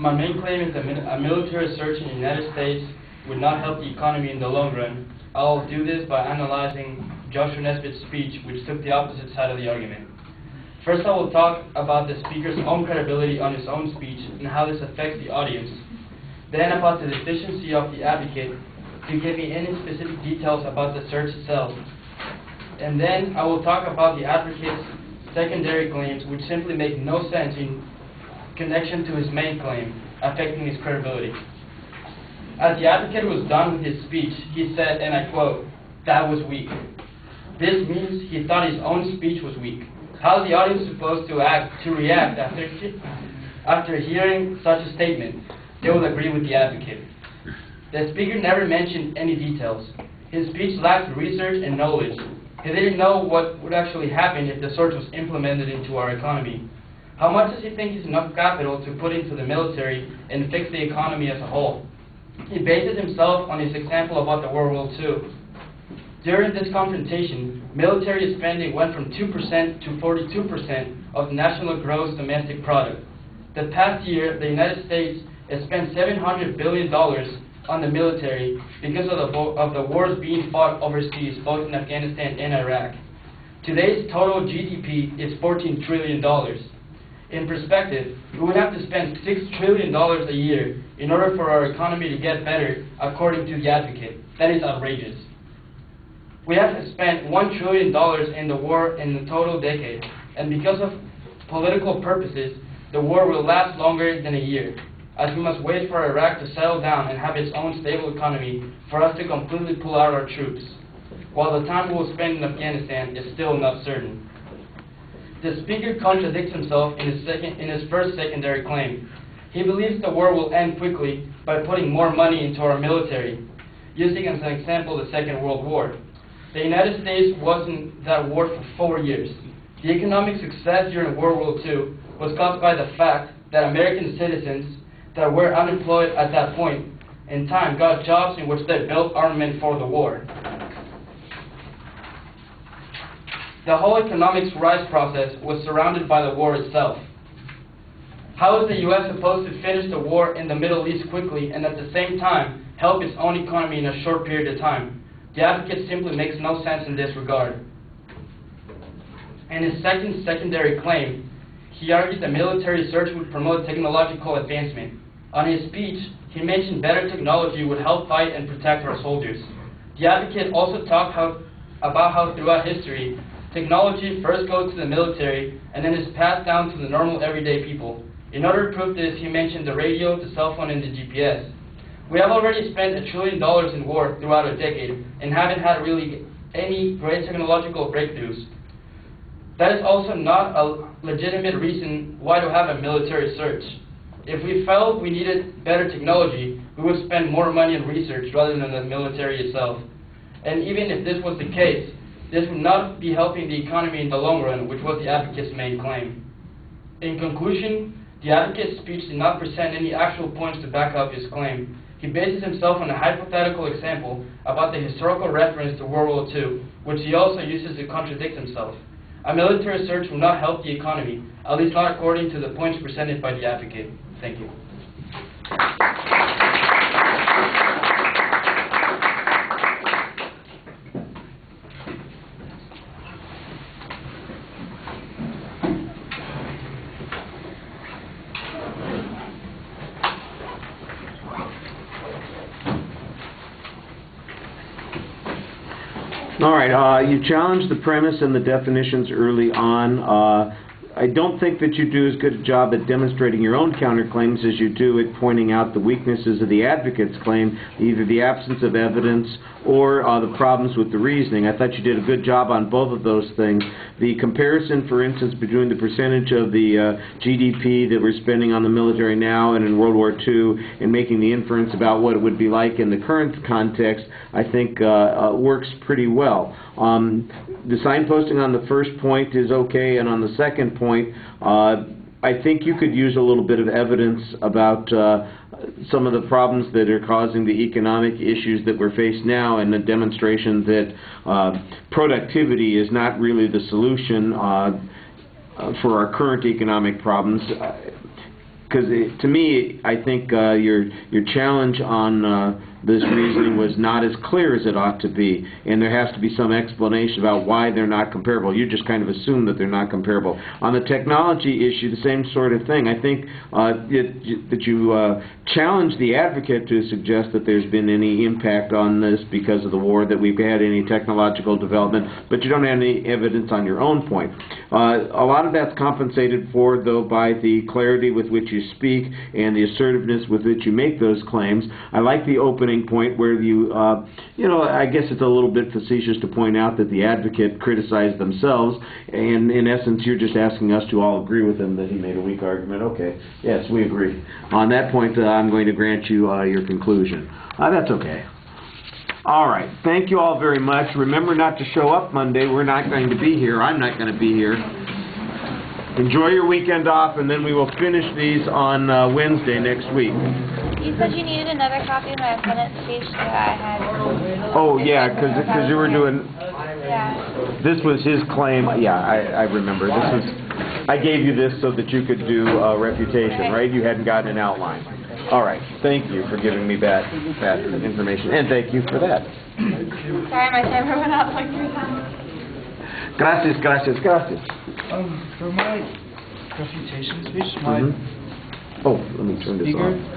My main claim is that a military surge in the United States would not help the economy in the long run. I'll do this by analyzing Joshua Nesbitt's speech, which took the opposite side of the argument. First, I will talk about the speaker's own credibility on his own speech and how this affects the audience. Then about the deficiency of the advocate to give me any specific details about the search itself. And then I will talk about the advocate's secondary claims, which simply make no sense in connection to his main claim, affecting his credibility. As the advocate was done with his speech, he said, and I quote, "That was weak." This means he thought his own speech was weak. How is the audience supposed to react after hearing such a statement? They will agree with the advocate. The speaker never mentioned any details. His speech lacked research and knowledge. He didn't know what would actually happen if the surge was implemented into our economy. How much does he think is enough capital to put into the military and fix the economy as a whole? He bases himself on his example about the World War II. During this confrontation, military spending went from 2% to 42% of the national gross domestic product. The past year, the United States has spent $700 billion on the military because of the wars being fought overseas, both in Afghanistan and Iraq. Today's total GDP is $14 trillion. In perspective, we would have to spend $6 trillion a year in order for our economy to get better, according to the advocate. That is outrageous. We have spent $1 trillion in the war in the total decade, and because of political purposes, the war will last longer than a year, as we must wait for Iraq to settle down and have its own stable economy for us to completely pull out our troops, while the time we will spend in Afghanistan is still not certain. The speaker contradicts himself in his first secondary claim. He believes the war will end quickly by putting more money into our military, using as an example the Second World War. The United States was in that war for 4 years. The economic success during World War II was caused by the fact that American citizens that were unemployed at that point in time got jobs in which they built armament for the war. The whole economic rise process was surrounded by the war itself. How is the U.S. supposed to finish the war in the Middle East quickly and at the same time help its own economy in a short period of time? The advocate simply makes no sense in this regard. In his second secondary claim, he argued the military surge would promote technological advancement. On his speech, he mentioned better technology would help fight and protect our soldiers. The advocate also talked about how throughout history, technology first goes to the military and then is passed down to the normal everyday people. In order to prove this, he mentioned the radio, the cell phone, and the GPS. We have already spent $1 trillion in war throughout a decade and haven't had really any great technological breakthroughs. That is also not a legitimate reason why to have a military surge. If we felt we needed better technology, we would spend more money on research rather than the military itself. And even if this was the case, this would not be helping the economy in the long run, which was the advocate's main claim. In conclusion, the advocate's speech did not present any actual points to back up his claim. He bases himself on a hypothetical example about the historical reference to World War II, which he also uses to contradict himself. A military surge will not help the economy, at least not according to the points presented by the advocate. Thank you. All right, you challenged the premise and the definitions early on. I don't think that you do as good a job at demonstrating your own counterclaims as you do at pointing out the weaknesses of the advocate's claim, either the absence of evidence or the problems with the reasoning. I thought you did a good job on both of those things. The comparison, for instance, between the percentage of the GDP that we're spending on the military now and in World War II and making the inference about what it would be like in the current context, I think works pretty well. The signposting on the first point is okay, and on the second point, I think you could use a little bit of evidence about some of the problems that are causing the economic issues that we're faced now, and a demonstration that productivity is not really the solution for our current economic problems. because to me, I think your challenge on this reasoning was not as clear as it ought to be, and there has to be some explanation about why they're not comparable. You just kind of assume that they're not comparable. On the technology issue, the same sort of thing. I think that you challenge the advocate to suggest that there's been any impact on this because of the war, that we've had any technological development, but you don't have any evidence on your own point. A lot of that's compensated for, though, by the clarity with which you speak and the assertiveness with which you make those claims. I like the opening point where you, I guess it's a little bit facetious to point out that the advocate criticized themselves, and in essence, you're just asking us to all agree with him that he made a weak argument. Okay, yes, we agree. On that point, I'm going to grant you your conclusion. That's okay. All right. Thank you all very much. Remember not to show up Monday. We're not going to be here. I'm not going to be here. Enjoy your weekend off, and then we will finish these on Wednesday next week. You said you needed another copy of my Senate speech that I had. Oh, yeah, because you were doing... Yeah. This was his claim. Yeah, I remember. This was... I gave you this so that you could do refutation, right? You hadn't gotten an outline. All right. Thank you for giving me that information, and thank you for that. Sorry, my timer went out like 3 times. Gracias, gracias, gracias. For my refutation speech, Oh, let me turn this on.